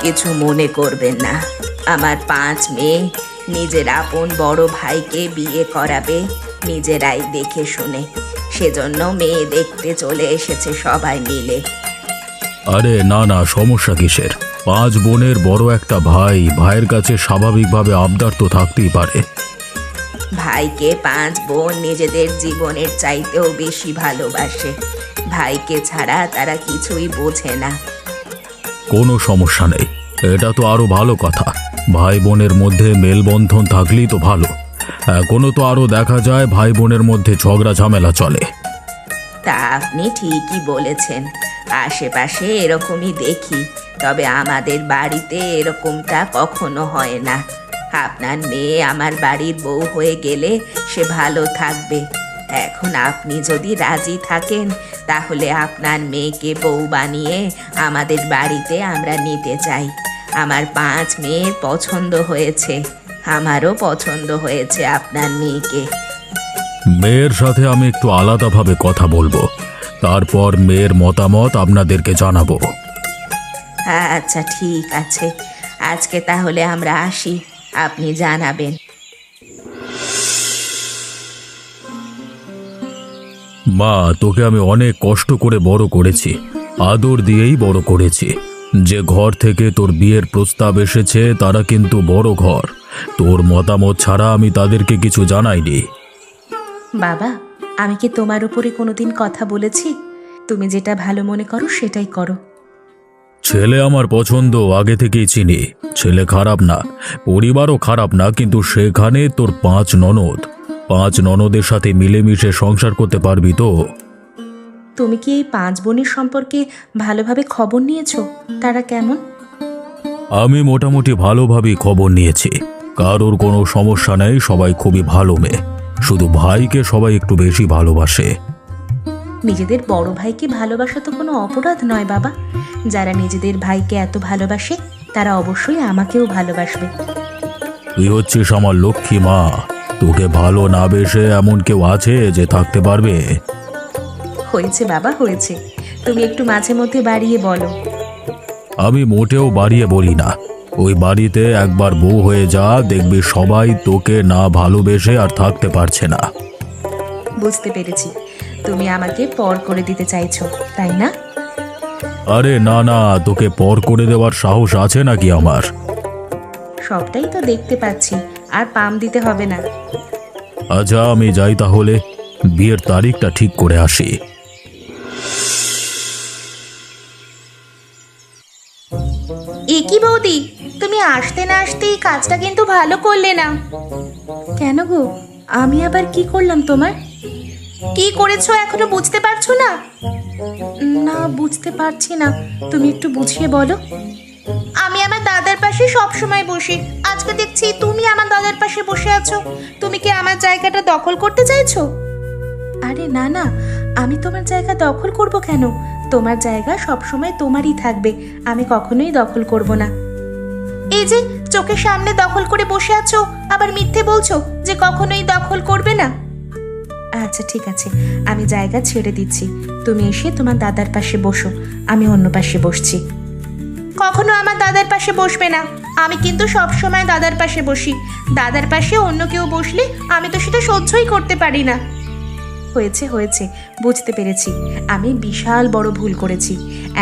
কিছু মনে করবেন না। আমার 5 মেয়ে নিজের আপন বড় ভাইকে বিয়ে করাবে নিজেরাই দেখে শুনে, সেজন্য মেয়ে দেখতে চলে এসেছে সবাই মিলে। আরে না না, সমস্যা কিসের? 5 বোনের বড় একটা ভাই, ভাইয়ের কাছে স্বাভাবিকভাবে আবদার তো থাকতেই পারে। ভাইকে 5 বোন নিজেদের জীবনের চাইতেও বেশি ভালোবাসে। ভাইকে ছাড়া তারা কিছুই বোঝে না। কোনো সমস্যা নেই, এটা তো আরো ভালো কথা। ভাই বোনের মধ্যে মেলবন্ধন থাকলেই তো ভালো। এখনো তো আরো দেখা যায় ভাই বোনের মধ্যে ঝগড়া ঝামেলা চলে। তা আপনি ঠিকই বলেছেন, আশেপাশে এরকমই দেখি, তবে আমাদের বাড়িতে এরকমটা কখনো হয় না। আপনার মেয়ে আমার বাড়ির বউ হয়ে গেলে সে ভালো থাকবে। এখন আপনি যদি রাজি থাকেন তাহলে আপনার মেয়েকে বউ বানিয়ে আমাদের বাড়িতে আমরা নিতে চাই। আমার 5 মেয়ের পছন্দ হয়েছে, আমারও পছন্দ হয়েছে আপনার মেয়েকে। মেয়ের সাথে আমি একটু আলাদাভাবে কথা বলবো, তারপর মেয়ের মতামত আপনাদেরকে জানাবো। আচ্ছা ঠিক আছে, আজকে তাহলে আমরা আসি, আপনি জানাবেন। মা, তোকে আমি অনেক কষ্ট করে বড় করেছি, আদর দিয়েই বড় করেছি। যে ঘর থেকে তোর বিয়ের প্রস্তাব এসেছে তারা কিন্তু বড় ঘর। তোর মতামত ছাড়া আমি তাদেরকে কিছু জানাইনি। বাবা, আমি কি তোমার উপরে কোনোদিন কথা বলেছি? তুমি যেটা ভালো মনে করো সেটাই করো। ছেলে আমার পছন্দ, আগে থেকেই চিনি। ছেলে খারাপ না, পরিবারও খারাপ না, কিন্তু সেখানে তোর 5 ননদ। 5 ননদের সাথে মিলেমিশে সংসার করতে পারবি তো? তুমি কি এই 5 বোনের সম্পর্কে ভালোভাবে খবর নিয়েছো? তারা কেমন? আমি মোটামুটি ভালোভাবেই খবর নিয়েছি। কারোর কোনো সমস্যা নেই, সবাই খুবই ভালো মেয়ে। শুধু ভাইকে সবাই একটু বেশি ভালোবাসে। নিজেদের বড় ভাইকে ভালোবাসা তো কোনো অপরাধ নয় বাবা। যারা নিজেদের ভাইকে এত ভালোবাসে তারা অবশ্যই আমাকেও ভালোবাসবে। তুই হচ্ছিস আমার লক্ষ্মী মা। তোকে ভালো না বেসে এমন কেউ আছে যে থাকতে পারবে? হয়েছে বাবা, হয়েছে। তুমি একটু মাঝে মধ্যে বাড়িয়ে বলো। আমি মোটেও বাড়িয়ে বলি না। ওই বাড়িতে একবার বউ হয়ে যা, দেখবি সবাই তোকে না ভালোবেসে আর থাকতে পারছে না। বুঝতে পেরেছি, তুমি আমাকে পর করে দিতে চাইছো, তাই না? আরে না না, তোকে পর করে দেওয়ার সাহস আছে নাকি আমার? সবটাই তো দেখতে পাচ্ছি, আর পাম দিতে হবে না। আচ্ছা, আমি যাই তাহলে, বিয়ের তারিখটা ঠিক করে আসি। এ কি বৌদি, তুমি আসতে না আসতেই কাজটা কিন্তু ভালো করলে না। কেন গো, আমি আবার কি করলাম তোমার? কি করেছো এখনো বুঝতে পারছো না? না, বুঝতে পারছি না, তুমি একটু বুঝিয়ে বলো। আমি আমার দাদার পাশে সব সময় বসি, আজকে দেখছি তুমি আমার দাদার পাশে বসে আছো। তুমি কি আমার জায়গাটা দখল করতে চাইছো? আরে না না, আমি তোমার জায়গা দখল করব কেন? তোমার জায়গা সব সময় তোমারই থাকবে, আমি কখনোই দখল করব না। এই যে চোখের সামনে দখল করে বসে আছো, আবার মিথ্যে বলছো যে কখনোই দখল করবে না। আচ্ছা ঠিক আছে, আমি জায়গা ছেড়ে দিচ্ছি, তুমি এসে তোমার দাদার পাশে বসো, আমি অন্য পাশে বসছি। কখনো আমার দাদার পাশে বসবে না, আমি কিন্তু সব সময় দাদার পাশে বসি। দাদার পাশে অন্য কেউ বসলে আমি তো সেটা সহ্যই করতে পারি না। হয়েছে হয়েছে, বুঝতে পেরেছি, আমি বিশাল বড় ভুল করেছি।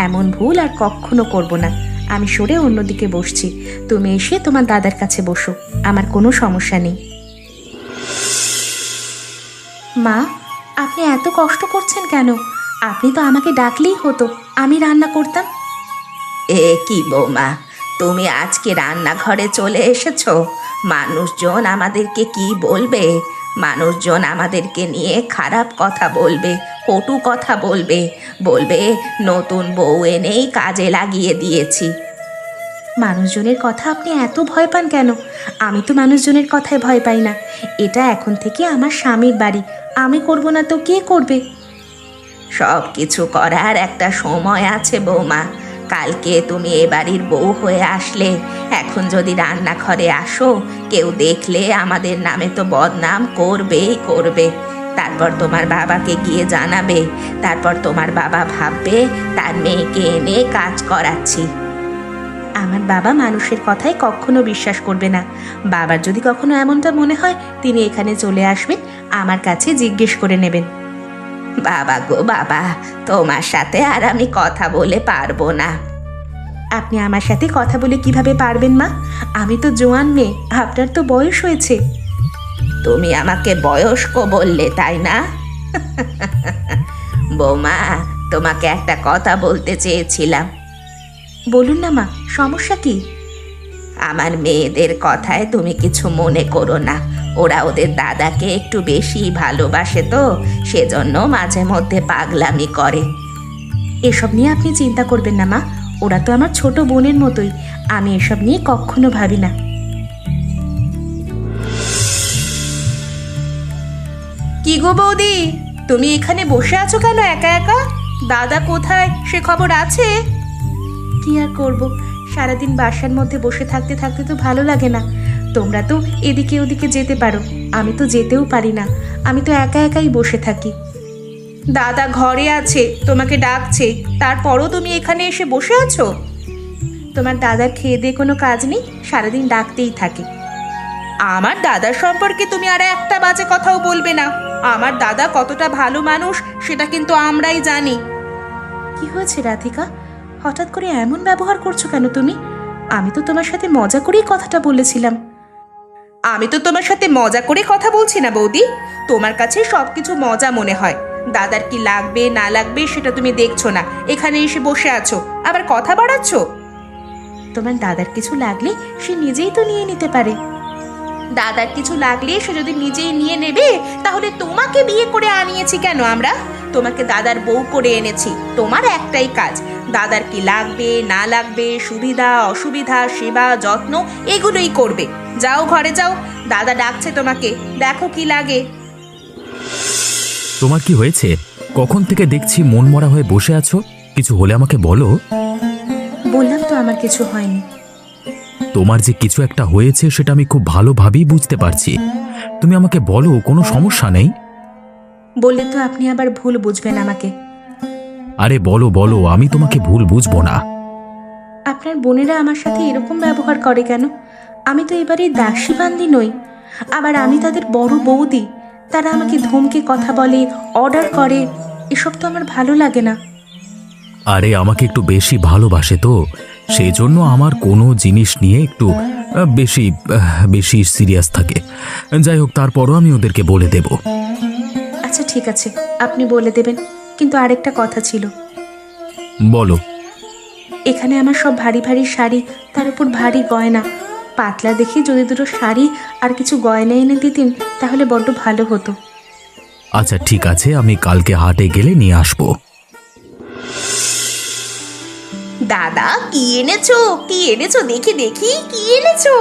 এমন ভুল আর কখনো করব না। আমি সরে অন্যদিকে বসছি, তুমি এসে তোমার দাদার কাছে বসো, আমার কোনো সমস্যা নেই। মা, আপনি এত কষ্ট করছেন কেন? আপনি তো আমাকে ডাকলেই হতো, আমি রান্না করতাম। এ কি বৌমা, তুমি আজকে রান্নাঘরে চলে এসেছো? মানুষজন আমাদেরকে কি বলবে? মানুষজন আমাদেরকে নিয়ে খারাপ কথা বলবে, কটু কথা বলবে, বলবে নতুন বউ এনেই কাজে লাগিয়ে দিয়েছি। মানুষজনের কথা আপনি এত ভয় পান কেন? আমি তো মানুষজনের কথায় ভয় পাই না। এটা এখন থেকে আমার স্বামীর বাড়ি, আমি করব না তো কে করবে? সব কিছু করার একটা সময় আছে বৌমা। কালকে তুমি এ বাড়ির বউ হয়ে আসলে, এখন যদি রান্নাঘরে আসো, কেউ দেখলে আমাদের নামে তো বদনাম করবেই করবে। তারপর তোমার বাবাকে গিয়ে জানাবে, তারপর তোমার বাবা ভাববে তার মেয়েকে এনে কাজ করাচ্ছি। আমার বাবা মানুষের কথায় কখনো বিশ্বাস করবে না। বাবার যদি কখনো এমনটা মনে হয়, তিনি এখানে চলে আসবেন, আমার কাছে জিজ্ঞেস করে নেবেন। বাবা গো বাবা, তোমার সাথে আর আমি কথা বলে পারবো না। আপনি আমার সাথে কথা বলে কিভাবে পারবেন মা? আমি তো জোয়ান মেয়ে, আপনার তো বয়স হয়েছে। তুমি আমাকে বয়স্ক বললে তাই না? বৌমা, তোমাকে একটা কথা বলতে চেয়েছিলাম। বলুন না মা, সমস্যা কি? আমার মেয়েদের কথায় তুমি কিছু মনে করো না। ওরা ওদের দাদাকে একটু বেশি ভালোবাসে, তো সেজন্য মাঝে মধ্যে পাগলামি করে। এসব নিয়ে আপনি চিন্তা করবেন না মা, ওরা তো আমার ছোট বোনের মতোই। আমি এসব নিয়ে কখনো ভাবি না। কি গো বৌদি, তুমি এখানে বসে আছো কেন একা একা? দাদা কোথায়, সে খবর আছে? কি আর করব, সারাদিন বাসার মধ্যে বসে থাকতে থাকতে তো ভালো লাগে না। তোমরা তো এদিকে ওদিকে যেতে পারো, আমি তো যেতেও পারি না। আমি তো একা একাই বসে থাকি। দাদা ঘরে আছে, তোমাকে ডাকছে, তারপরও তুমি এখানে এসে বসে আছো? তোমার দাদার খেয়ে দিয়ে কোনো কাজ নেই, সারাদিন ডাকতেই থাকে। আমার দাদার সম্পর্কে তুমি আর একটা বাজে কথাও বলবে না। আমার দাদা কতটা ভালো মানুষ সেটা কিন্তু আমরাই জানি। কি হয়েছে রাধিকা, হঠাৎ করে এমন ব্যবহার করছো কেন তুমি? আমি তো তোমার সাথে মজা করেই কথাটা বলেছিলাম। আমি তো তোমার সাথে মজা করে কথা বলছি না বৌদি, তোমার কাছে সবকিছু মজা মনে হয়। দাদার কি লাগবে না লাগবে সেটা তুমি দেখছো না, এখানে এসে বসে আছো, আবার কথা বাড়াচ্ছ। তোমার দাদার কিছু লাগলে সে নিজেই তো নিয়ে নিতে পারে। দাদার কিছু লাগলে সে যদি নিজেই নিয়ে নেবে, তাহলে তোমাকে বিয়ে করে আনিয়েছি কেন আমরা? তোমাকে দাদার বউ করে এনেছি, তোমার একটাই কাজ, দাদার কি লাগবে না লাগবে, সুবিধা অসুবিধা, সেবা যত্ন এগুলোই করবে। যাও ঘরে যাও, দাদা ডাকছে তোমাকে, দেখো কি লাগে। তোমার কি হয়েছে? কখন থেকে দেখছি মন মরা হয়ে বসে আছো, কিছু হলে আমাকে বলো। বললাম তো আমার কিছু হয়নি। তোমার যে কিছু একটা হয়েছে সেটা আমি খুব ভালোভাবেই বুঝতে পারছি। তুমি আমাকে বলো, কোনো সমস্যা নেই? বললে তো আপনি আবার ভুল বুঝবেন আমাকে। আরে বলো বলো, আমি তোমাকে ভুল বুঝবো না। আপনার বোনেরা আমার সাথে এরকম ব্যবহার করে কেন? আমি তো এবারে দাসী বান্দি নই, আবার আমি তাদের বড় বৌদি। তারা আমাকে ধমকে কথা বলে, অর্ডার করে, এসব তো আমার ভালো লাগে না। আরে আমাকে একটু বেশি ভালোবাসে তো, সেই জন্য আমার কোনো জিনিস নিয়ে একটু বেশি বেশি সিরিয়াস থাকে। যাই হোক, তারপরও আমি ওদেরকে বলে দেব। আচ্ছা ঠিক আছে, আপনি বলে দেবেন, কিন্তু আরেকটা কথা ছিল। বলো। এখানে আমার সব ভারী ভারী শাড়ি, তার উপর ভারী গয়না। পাতলা দেখে যদি দুটো শাড়ি আর কিছু গয়না এনে দিতেন তাহলে বড্ড ভালো হতো। আচ্ছা ঠিক আছে, আমি কালকে হাটে গেলে নিয়ে আসবো। দাদা কি এনেছো, কি এনেছো, দেখি দেখি কি এনেছো।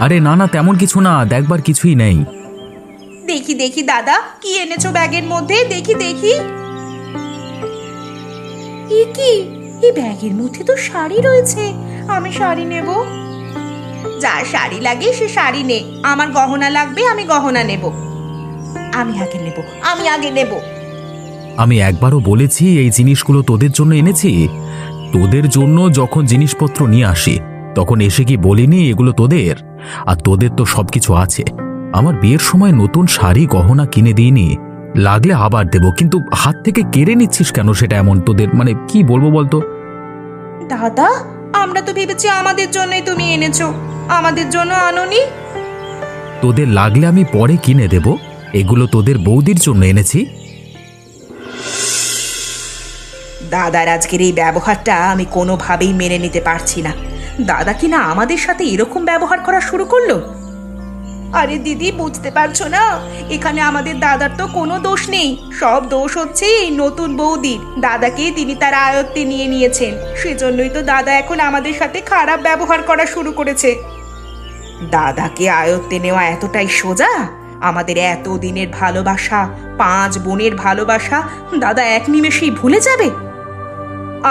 আরে না না, তেমন কিছু না, দেখবার কিছুই নেই। দেখি দেখি দাদা, কি এনেছো ব্যাগের মধ্যে, দেখি দেখি। কি এই ব্যাগের মধ্যে তো শাড়ি রয়েছে, আমি শাড়ি নেব। যার শাড়ি লাগে সে শাড়ি নে, আমার গহনা লাগবে, আমি গহনা নেব। আমি আগে নেব, আমি আগে নেব। আমি একবারও বলেছি এই জিনিসগুলো তোদের জন্য এনেছি? তোদের জন্য যখন জিনিসপত্র নিয়ে আসি তখন এসে কি বলিনি এগুলো তোদের? আর তোদের তো সবকিছু আছে। আমার বিয়ের সময় নতুন শাড়ি গহনা কিনে দিইনি? লাগলে আবার দেব, কিন্তু হাত থেকে কেড়ে নিচ্ছিস কেন? সেটা এমন তোদের, মানে কি বলবো বলতো? দাদা, আমরা তো ভেবেছি আমাদের জন্যই তুমি এনেছো, আমাদের জন্য আনোনি। তোদের লাগলে আমি পরে কিনে দেব, এগুলো তোদের বৌদির জন্য এনেছি। দাদার আজকের এই ব্যবহারটা আমি কোনোভাবেই মেনে নিতে পারছি না। দাদা কিনা আমাদের সাথে এরকম ব্যবহার করা শুরু করলো। আরে দিদি, বুঝতে পারছো না, এখানে আমাদের দাদার তো কোনো দোষ নেই, সব দোষ হচ্ছে এই নতুন বৌদির। দাদাকে তিনি তার আয়ত্তে নিয়ে নিয়েছেন, সেজন্যই তো দাদা এখন আমাদের সাথে খারাপ ব্যবহার করা শুরু করেছে। দাদাকে আয়ত্তে নেওয়া এতটাই সোজা? আমাদের এত দিনের ভালোবাসা, 5 বোনের ভালোবাসা দাদা এক নিমেষেই ভুলে যাবে?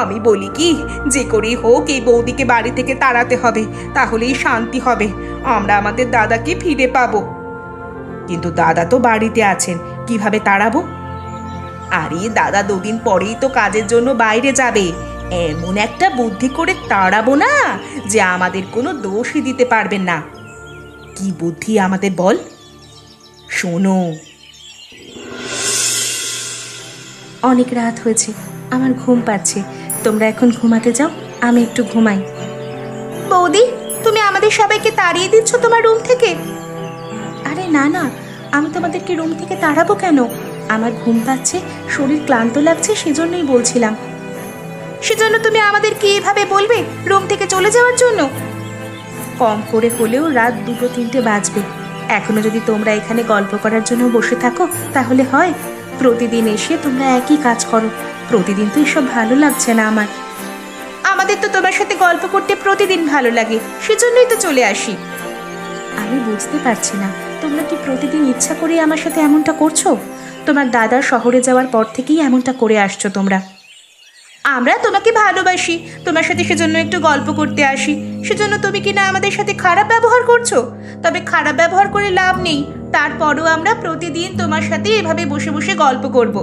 আমি বলি কি, যে করেই হোক এই বৌদিকে বাড়ি থেকে তাড়াতে হবে, তাহলেই শান্তি হবে, আমরা আমাদের দাদাকে ফিরে পাবো। কিন্তু দাদা তো বাড়িতে আছেন, কিভাবে তাড়াবো? আরে দাদা 2 দিন পরেই তো কাজের জন্য বাইরে যাবে, এমন একটা বুদ্ধি করে তাড়াবো না যে আমাদের কোনো দোষই দিতে পারবেন না। কি বুদ্ধি আমাদের বল। শোনো, অনেক রাত হয়েছে, আমার ঘুম পাচ্ছে, তোমরা এখন ঘুমাতে যাও, আমি একটু ঘুমাই। বৌদি, তুমি আমাদের সবাইকে তাড়িয়ে দিচ্ছ তোমার রুম থেকে? আরে না না, আমি তোমাদেরকে রুম থেকে তাড়াবো কেন? আমার ঘুম পাচ্ছে, শরীর ক্লান্ত লাগছে, সেজন্যই বলছিলাম। সেজন্য তুমি আমাদেরকে এভাবে বলবে রুম থেকে চলে যাওয়ার জন্য? কম করে হলেও রাত 2-3টে বাজবে। এখনো যদি তোমরা এখানে গল্প করার জন্য বসে থাকো তাহলে হয়? প্রতিদিন এসে তোমরা একই কাজ করো, প্রতিদিন তো এসব ভালো লাগছে না আমার। আমাদের তো তোমার সাথে গল্প করতে প্রতিদিন ভালো লাগে, সেজন্যই তো চলে আসি। আমি বুঝতে পারছি না, তোমরা কি প্রতিদিন ইচ্ছা করে আমার সাথে এমনটা করছো? তোমার দাদা শহরে যাওয়ার পর থেকেই এমনটা করে আসছো তোমরা। আমরা তোমাকে ভালোবাসি, তোমার সাথে সেজন্য একটু গল্প করতে আসি, সেজন্য তুমি কি না আমাদের সাথে খারাপ ব্যবহার করছো? তবে খারাপ ব্যবহার করে লাভ নেই, তারপরও আমরা প্রতিদিন তোমার সাথে এভাবে বসে বসে গল্প করব।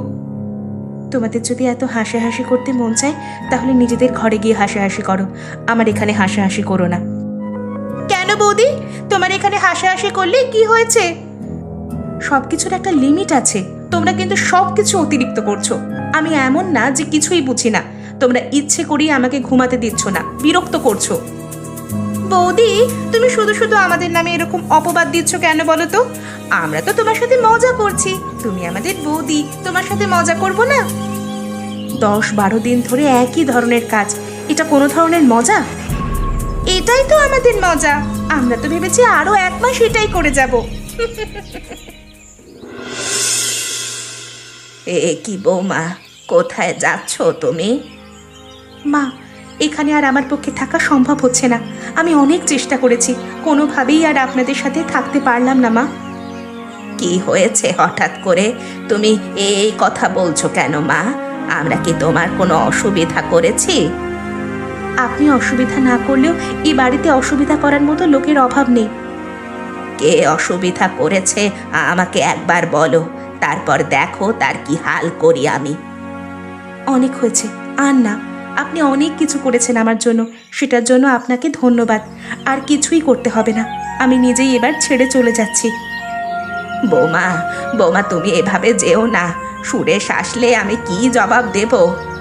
তোমাদের যদি এত হাসাহাসি করতে মন চায় তাহলে নিজেদের ঘরে গিয়ে হাসাহাসি করো, আমার এখানে হাসাহাসি করো না। কেন বৌদি, তোমার এখানে হাসাহাসি করলে কি হয়েছে? সবকিছুর একটা লিমিট আছে, তোমরা কিন্তু সবকিছু অতিরিক্ত করছো। আমি এমন না যে কিছুই বুঝি না, তোমরা ইচ্ছে করেই আমাকে ঘুমাতে দিচ্ছ না, বিরক্ত করছো। বৌদি, তুমি শুধু শুধু আমাদের নামে এরকম অপবাদ দিচ্ছ কেন বলো তো? আমরা তো তোমার সাথে মজা করছি, তুমি আমাদের বৌদি, তোমার সাথে মজা করব না? 10-12 দিন ধরে একই ধরনের কাজ, এটা কোনো ধরনের মজা? এটাই তো আমাদের মজা, আমরা তো ভেবেছি আরো 1 মাস এটাই করে যাব। কি বৌমা, কোথায় যাচ্ছ তুমি? মা, এখানে আর আমার পক্ষে থাকা সম্ভব হচ্ছে না, আমি অনেক চেষ্টা করেছি, কোনোভাবেই আর আপনাদের সাথে থাকতে পারলাম না মা। কি হয়েছে হঠাৎ করে তুমি এই কথা বলছো কেন মা? আমরা কি তোমার কোনো অসুবিধা করেছি? আপনি অসুবিধা না করলেও এই বাড়িতে অসুবিধা করার মতো লোকের অভাব নেই। কে অসুবিধা করেছে আমাকে একবার বলো, তারপর দেখো তার কি হাল করি আমি। অনেক হয়েছে, আর না, আপনি অনেক কিছু করেছেন আমার জন্য, সেটার জন্য আপনাকে ধন্যবাদ। আর কিছুই করতে হবে না, আমি নিজেই এবার ছেড়ে চলে যাচ্ছি। বৌমা, বৌমা তুমি এভাবে যেও না, সুরেশ আসলে আমি কি জবাব দেব?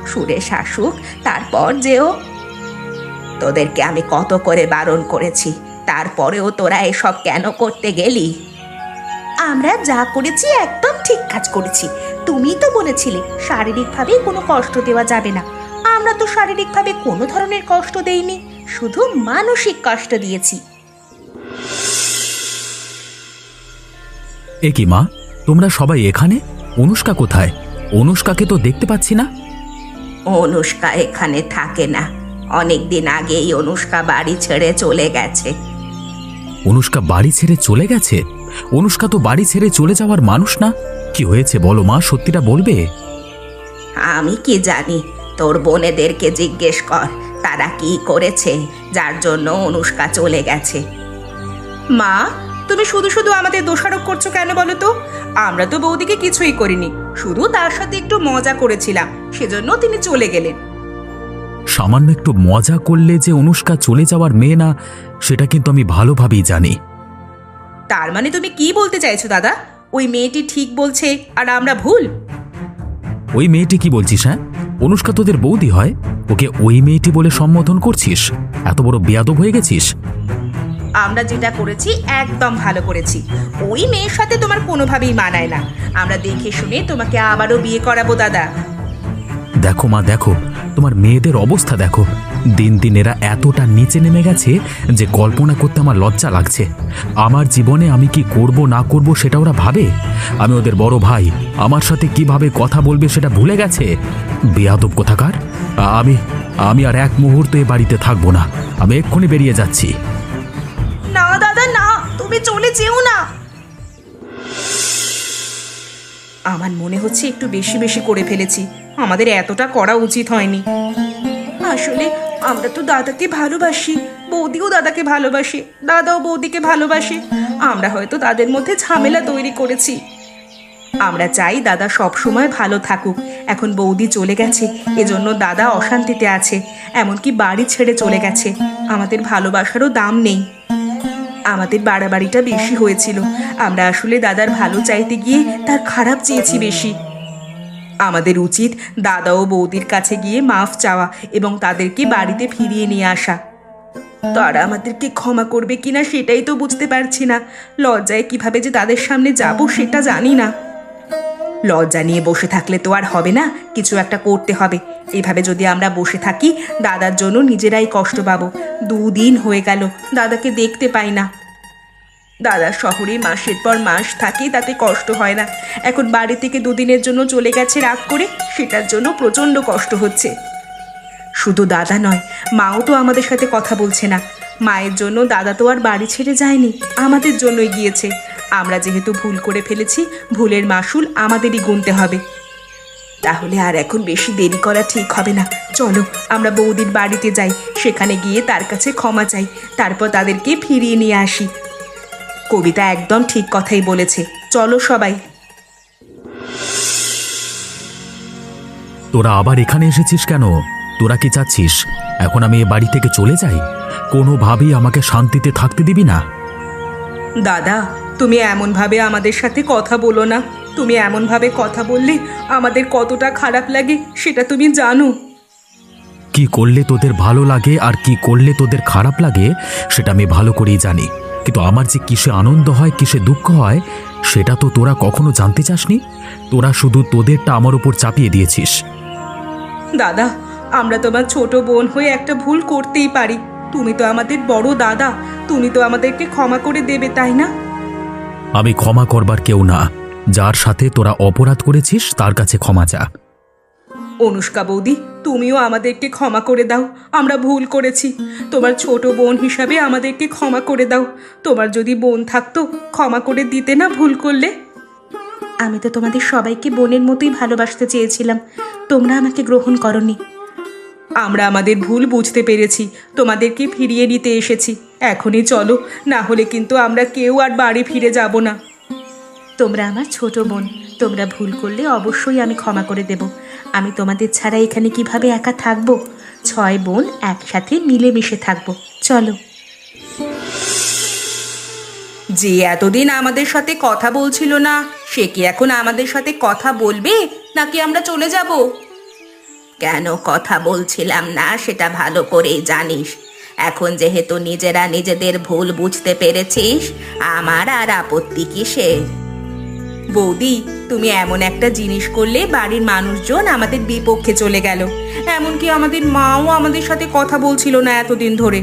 সুরেশ আসুক তারপর যেও। তোদেরকে আমি কত করে বারণ করেছি, তারপরেও তোরা এসব কেন করতে গেলি? আমরা যা করেছি একদম ঠিক কাজ করেছি, তুমি তো বলেছিলে শারীরিকভাবে কোনো কষ্ট দেওয়া যাবে না। আমরা তো শারীরিকভাবে কোনো ধরনের কষ্ট দেইনি, শুধু মানসিক কষ্ট দিয়েছি। এ কি মা, তোমরা সবাই এখানে? অনুষ্কা কোথায়? অনুষ্কাকে তো দেখতে পাচ্ছি না। অনুষ্কা এখানে থাকে না, অনেকদিন আগেই অনুষ্কা বাড়ি ছেড়ে চলে গেছে। অনুষ্কা বাড়ি ছেড়ে চলে গেছে? অনুষ্কা তো বাড়ি ছেড়ে চলে যাওয়ার মানুষ না। কি হয়েছে বলো মা, সত্যিটা বলবে? আমি কি জানি, তোর বোনেদেরকে জিজ্ঞেস কর তারা কি করেছে যার জন্য অনুষ্কা চলে গেছে। মা, তুমি শুধু শুধু আমাদের দোষারোপ করছো কেন বলো তো? আমরা তো বৌদিকে কিছুই করিনি, শুধু তার সাথে একটু মজা করেছিলাম, সেজন্য তিনি চলে গেলেন। সামান্য একটু মজা করলে যে অনুষ্কা চলে যাওয়ার মেয়ে না, সেটা কিন্তু আমি ভালোভাবেই জানি। তার মানে তুমি কি বলতে চাইছো দাদা? ওই মেয়েটি ঠিক বলছে আর আমরা ভুল? ওই মেয়েটি কি বলছিস? হ্যাঁ, অনুষ্কা তোদের বৌদি হয়, ওকে ওই মেয়েটি বলে সম্বোধন করছিস? এত বড় বেয়াদব হয়ে গেছিস। আমরা যেটা করেছি একদম ভালো করেছি, ওই মেয়ের সাথে তোমার কোনোভাবেই মানায় না। আমরা দেখে শুনে তোমাকে আবারও বিয়ে করাবো দাদা। দেখো মা, দেখো তোমার মেয়েদের অবস্থা দেখো, দিন দিন এরা এতটা নিচে নেমে গেছে যে কল্পনা করতে আমার লজ্জা লাগছে। আমার জীবনে আমি কি করব না করব সেটা ওরা ভাবে। আমি ওদের বড় ভাই, আমার সাথে কিভাবে কথা বলবে সেটা ভুলে গেছে। বেয়াদব কোথাকার। আমি আর এক মুহূর্ত এ বাড়িতে থাকবো না, আমি এক্ষুনি বেরিয়ে যাচ্ছি। না দাদা না, তুমি চলে যেও না। আমার মনে হচ্ছে একটু বেশি বেশি করে ফেলেছি, আমাদের এতটা করা উচিত হয়নি। আসলে আমরা তো দাদাকে ভালোবাসি, বৌদিও দাদাকে ভালোবাসে, দাদাও বৌদিকে ভালোবাসে। আমরা হয়তো তাদের মধ্যে ঝামেলা তৈরি করেছি। আমরা চাই দাদা সব সময় ভালো থাকুক। এখন বৌদি চলে গেছে, এজন্য দাদা অশান্তিতে আছে, এমনকি বাড়ি ছেড়ে চলে গেছে। আমাদের ভালোবাসারও দাম নেই। আমাদের বাড়াবাড়িটা বেশি হয়েছিল। আমরা আসলে দাদার ভালো চাইতে গিয়ে তার খারাপ চেয়েছি বেশি। আমাদের উচিত দাদা ও বৌদির কাছে গিয়ে মাফ চাওয়া এবং তাদেরকে বাড়িতে ফিরিয়ে নিয়ে আসা। তারা আমাদেরকে ক্ষমা করবে কিনা সেটাই তো বুঝতে পারছি না। লজ্জায় কিভাবে যে তাদের সামনে যাব সেটা জানি না। লজ্জা নিয়ে বসে থাকলে তো আর হবে না, কিছু একটা করতে হবে। এভাবে যদি আমরা বসে থাকি দাদার জন্য নিজেরাই কষ্ট পাবো। 2 দিন হয়ে গেল দাদাকে দেখতে পাই না। দাদা শহরে মাসের পর মাস থাকে, তাতে কষ্ট হয় না। এখন বাড়ি থেকে 2 দিনের জন্য চলে গেছে রাগ করে, সেটার জন্য প্রচণ্ড কষ্ট হচ্ছে। শুধু দাদা নয়, মাও তো আমাদের সাথে কথা বলছে না। মায়ের জন্য দাদা তো আর বাড়ি ছেড়ে যায়নি, আমাদের জন্যই গিয়েছে। আমরা যেহেতু ভুল করে ফেলেছি, ভুলের মাসুল আমাদেরই গুনতে হবে। তাহলে আর এখন বেশি দেরি করা ঠিক হবে না। চলো আমরা বৌদির বাড়িতে যাই, সেখানে গিয়ে তার কাছে ক্ষমা চাই, তারপর তাদেরকে ফিরিয়ে নিয়ে আসি। কবিতা একদম ঠিক কথাই বলেছে, চলো সবাই। তোরা আবার এখানে এসেছিস কেন? তোরা কি চাচ্ছিস এখন আমি এ বাড়ি থেকে চলে যাই? কোনোভাবেই আমাকে শান্তিতে থাকতে দিবি না? দাদা, তুমি এমনভাবে আমাদের সাথে কথা বলো না। তুমি এমনভাবে কথা বললে আমাদের কতটা খারাপ লাগে সেটা তুমি জানো। কি করলে তোদের ভালো লাগে আর কি করলে তোদের খারাপ লাগে সেটা আমি ভালো করেই জানি, কিন্তু আমার যে কিসে আনন্দ হয় কিসে দুঃখ হয় সেটা তো তোরা কখনো জানতে চাসনি। তোরা শুধু তোদেরটা আমার উপর চাপিয়ে দিয়েছিস। দাদা, আমরা তোমার ছোট বোন হয়ে একটা ভুল করতেই পারি। তুমি তো আমাদের বড় দাদা, তুমি তো আমাদেরকে ক্ষমা করে দেবে, তাই না? আমি ক্ষমা করবার কেউ না। যার সাথে তোরা অপরাধ করেছিস তার কাছে ক্ষমা চা। অনুষ্কা বৌদি, তুমিও আমাদেরকে ক্ষমা করে দাও। আমরা ভুল করেছি। তোমার ছোট বোন হিসাবে আমাদেরকে ক্ষমা করে দাও। তোমার যদি বোন থাকতো ক্ষমা করে দিতে না ভুল করলে? আমি তো তোমাদের সবাইকে বোনের মতোই ভালোবাসতে চেয়েছিলাম, তোমরা আমাকে গ্রহণ করনি। আমরা আমাদের ভুল বুঝতে পেরেছি, তোমাদেরকে ফিরিয়ে নিতে এসেছি। এখনই চলো, না হলে কিন্তু আমরা কেউ আর বাড়ি ফিরে যাব না। তোমরা আমার ছোট বোন, তোমরা ভুল করলে অবশ্যই আমি ক্ষমা করে দেব। আমি তোমাদের ছাড়া এখানে কিভাবে একা থাকবো? 6 বোন একসাথে মিলেমিশে থাকবো। চলো। যে এতদিন আমাদের সাথে কথা বলছিল না, সে কি এখন আমাদের সাথে কথা বলবে, নাকি আমরা চলে যাব? কেন কথা বলছিলাম না সেটা ভালো করেই জানিস। এখন যেহেতু নিজেরা নিজেদের ভুল বুঝতে পেরেছিস, আমার আর আপত্তি কিসের? বৌদি, তুমি এমন একটা জিনিস করলে বাড়ির মানুষজন আমাদের বিপক্ষে চলে গেল। এমনকি আমাদের মাও আমাদের সাথে কথা বলছিল না এতদিন ধরে।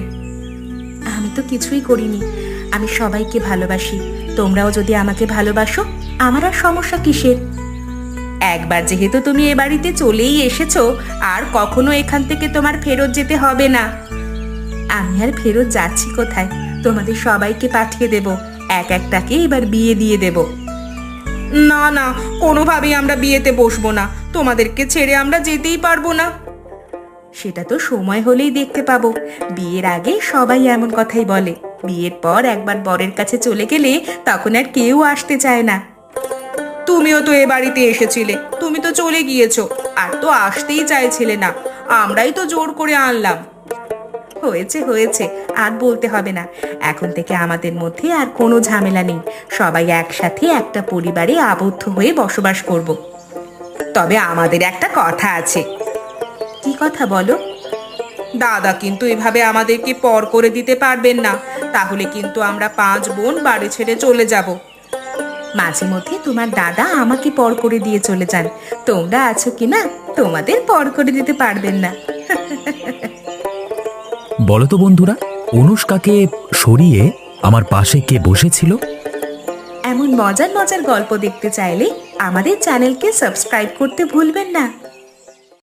আমি তো কিছুই করিনি, আমি সবাইকে ভালোবাসি। তোমরাও যদি আমাকে ভালোবাসো, আমার আর সমস্যা কিসের? একবার যেহেতু তুমি এ বাড়িতে চলেই এসেছো, আর কখনো এখান থেকে তোমার ফেরত যেতে হবে না। আমি আর ফেরত যাচ্ছি কোথায়? তোমাদের সবাইকে পাঠিয়ে দেব, এক একটাকে এবার বিয়ে দিয়ে দেব। না না, কোনোভাবেই আমরা বিয়েতে বসবো না। তোমাদেরকে ছেড়ে আমরা যেতেই পারবো না। সেটা তো সময় হলেই দেখতে পাবো। বিয়ের আগে সবাই এমন কথাই বলে, বিয়ের পর একবার বরের কাছে চলে গেলে তখন আর কেউ আসতে চায় না। তুমিও তো এ বাড়িতে এসেছিলে, তুমি তো চলে গিয়েছো, আর তো আসতেই চাইছিলে না। আমরাই তো জোর করে আনলাম। হয়েছে হয়েছে, আর বলতে হবে না। এখন থেকে আমাদের মধ্যে আর কোনো ঝামেলা নেই। সবাই একসাথে একটা পরিবারে আবদ্ধ হয়ে বসবাস করব। তবে আমাদের একটা কথা আছে। কি কথা বলো? দাদা কিন্তু এভাবে আমাদেরকে পর করে দিতে পারবেন না, তাহলে কিন্তু আমরা 5 বোন বাড়ি ছেড়ে চলে যাব। মাঝে মধ্যে তোমার দাদা আমাকে পর করে দিয়ে চলে যান, তোমরা আছো কি না, তোমাদের পর করে দিতে পারবেন না। বলো তো বন্ধুরা, অনুষ্কাকে সরিয়ে আমার পাশে কে বসেছিল? এমন মজার মজার গল্প দেখতে চাইলে আমাদের চ্যানেলকে সাবস্ক্রাইব করতে ভুলবেন না।